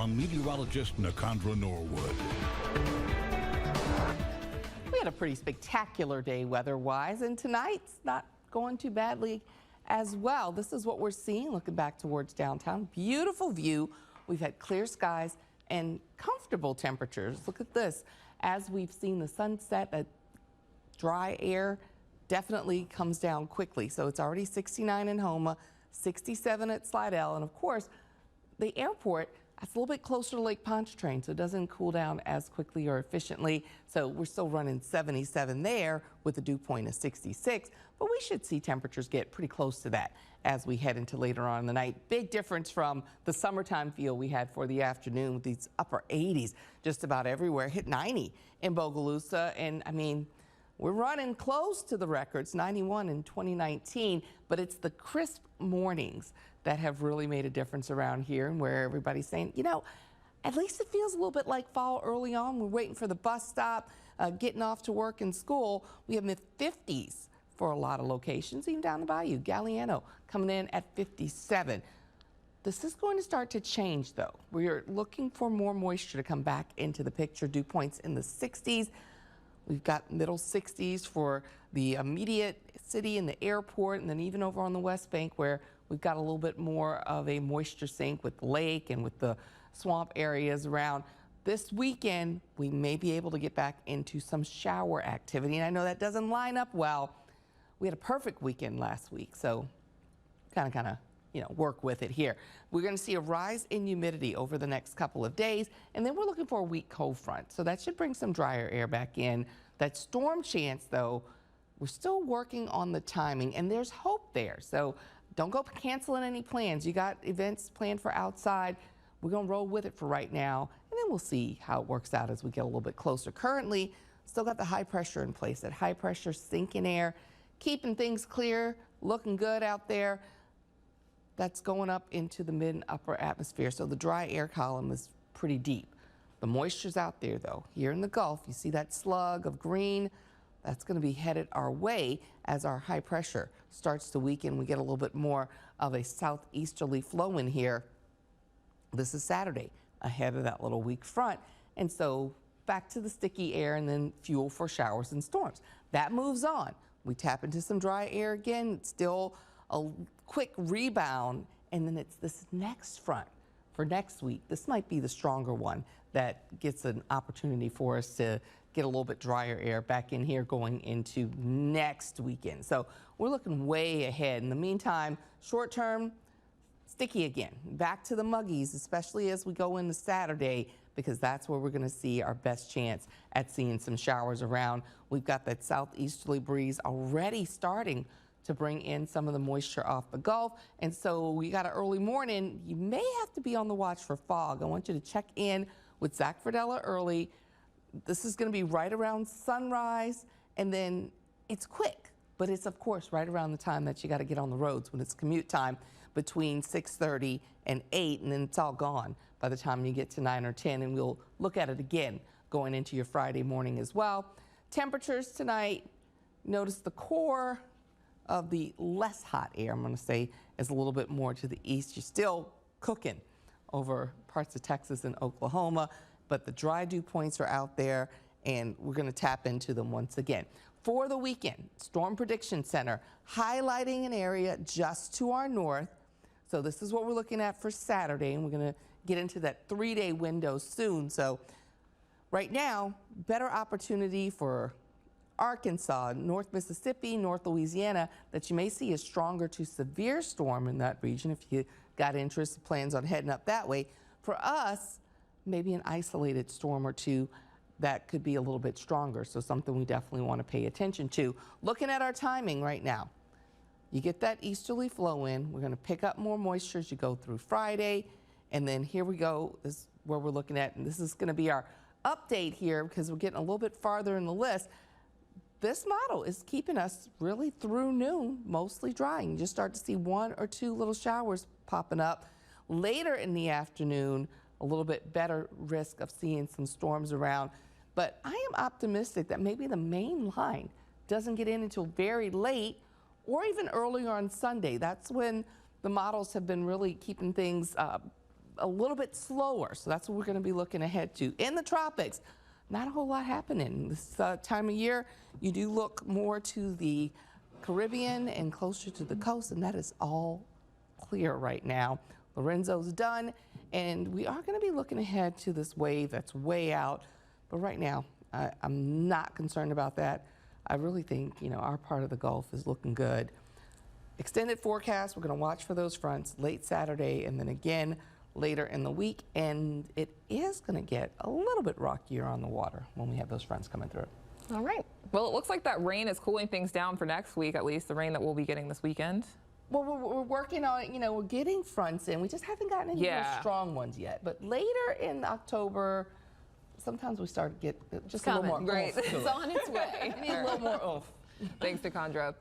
I'm meteorologist Nakandra Norwood. We had a pretty spectacular day weather-wise, and tonight's not going too badly as well. This is what we're seeing looking back towards downtown. Beautiful view. We've had clear skies and comfortable temperatures. Look at this. As we've seen the sunset, that dry air definitely comes down quickly. So it's already 69 in Houma, 67 at Slidell, and of course, the airport, that's a little bit closer to Lake Pontchartrain, so it doesn't cool down as quickly or efficiently. So we're still running 77 there with a dew point of 66, but we should see temperatures get pretty close to that as we head into later on in the night. Big difference from the summertime feel we had for the afternoon with these upper 80s just about everywhere. Hit 90 in Bogalusa, and I mean, we're running close to the records, 91 in 2019, but it's the crisp mornings that have really made a difference around here, and where everybody's saying, you know, at least it feels a little bit like fall early on. We're waiting for the bus stop, getting off to work and school. We have mid-50s for a lot of locations, even down the bayou. Galliano coming in at 57. This is going to start to change, though. We're looking for more moisture to come back into the picture. Dew points in the 60s. We've got middle 60s for the immediate city and the airport, and then even over on the West Bank where we've got a little bit more of a moisture sink with the lake and with the swamp areas around. This weekend, we may be able to get back into some shower activity, and I know that doesn't line up well. We had a perfect weekend last week, so kind of, you know, work with it here. We're going to see a rise in humidity over the next couple of days, and then we're looking for a weak cold front. So that should bring some drier air back in. That storm chance, though, we're still working on the timing, and there's hope there. So don't go canceling any plans. You got events planned for outside. We're going to roll with it for right now, and then we'll see how it works out as we get a little bit closer. Currently, still got the high pressure in place. That high pressure sinking air, keeping things clear, looking good out there. That's going up into the mid and upper atmosphere, so the dry air column is pretty deep. The moisture's out there, though. Here in the Gulf, you see that slug of green? That's going to be headed our way as our high pressure starts to weaken. We get a little bit more of a southeasterly flow in here. This is Saturday, ahead of that little weak front. And so back to the sticky air and then fuel for showers and storms. That moves on. We tap into some dry air again. It's still a quick rebound, and then it's this next front for next week. This might be the stronger one that gets an opportunity for us to get a little bit drier air back in here going into next weekend. So we're looking way ahead. In the meantime, short term, sticky again. Back to the muggies, especially as we go into Saturday, because that's where we're going to see our best chance at seeing some showers around. We've got that southeasterly breeze already starting to bring in some of the moisture off the Gulf. And so we got an early morning. You may have to be on the watch for fog. I want you to check in with Zach Verdella early. This is going to be right around sunrise, and then it's quick, but it's of course right around the time that you got to get on the roads when it's commute time between 6:30 and 8, and then it's all gone by the time you get to 9 or 10, and we'll look at it again going into your Friday morning as well. Temperatures tonight, notice the core of the less hot air, I'm going to say, is a little bit more to the east. You're still cooking over parts of Texas and Oklahoma, but the dry dew points are out there, and we're going to tap into them once again. For the weekend, Storm Prediction Center highlighting an area just to our north. So this is what we're looking at for Saturday, and we're going to get into that 3-day window soon. So right now, better opportunity for Arkansas, North Mississippi, North Louisiana, that you may see a stronger to severe storm in that region if you got interest, plans on heading up that way. For us, maybe an isolated storm or two that could be a little bit stronger, so something we definitely want to pay attention to. Looking at our timing right now, you get that easterly flow in. We're going to pick up more moisture as you go through Friday, and then here we go. This is where we're looking at, and this is going to be our update here because we're getting a little bit farther in the list. This model is keeping us really through noon, mostly dry. You just start to see 1 or 2 little showers popping up. Later in the afternoon, a little bit better risk of seeing some storms around. But I am optimistic that maybe the main line doesn't get in until very late or even earlier on Sunday. That's when the models have been really keeping things a little bit slower. So that's what we're going to be looking ahead to. In the tropics, not a whole lot happening. This time of year, you do look more to the Caribbean and closer to the coast, and that is all clear right now. Lorenzo's done, and we are going to be looking ahead to this wave that's way out. But right now, I'm not concerned about that. I really think, our part of the Gulf is looking good. Extended forecast, we're going to watch for those fronts late Saturday and then again later in the week. And it is going to get a little bit rockier on the water when we have those fronts coming through. All right. Well, it looks like that rain is cooling things down for next week, at least the rain that we'll be getting this weekend. Well, we're working on it. We're getting fronts in. We just haven't gotten any real strong ones yet. But later in October, sometimes we start to get just a little more oomph to it. It's on its way. We need a little more oomph. Thanks, Takandra.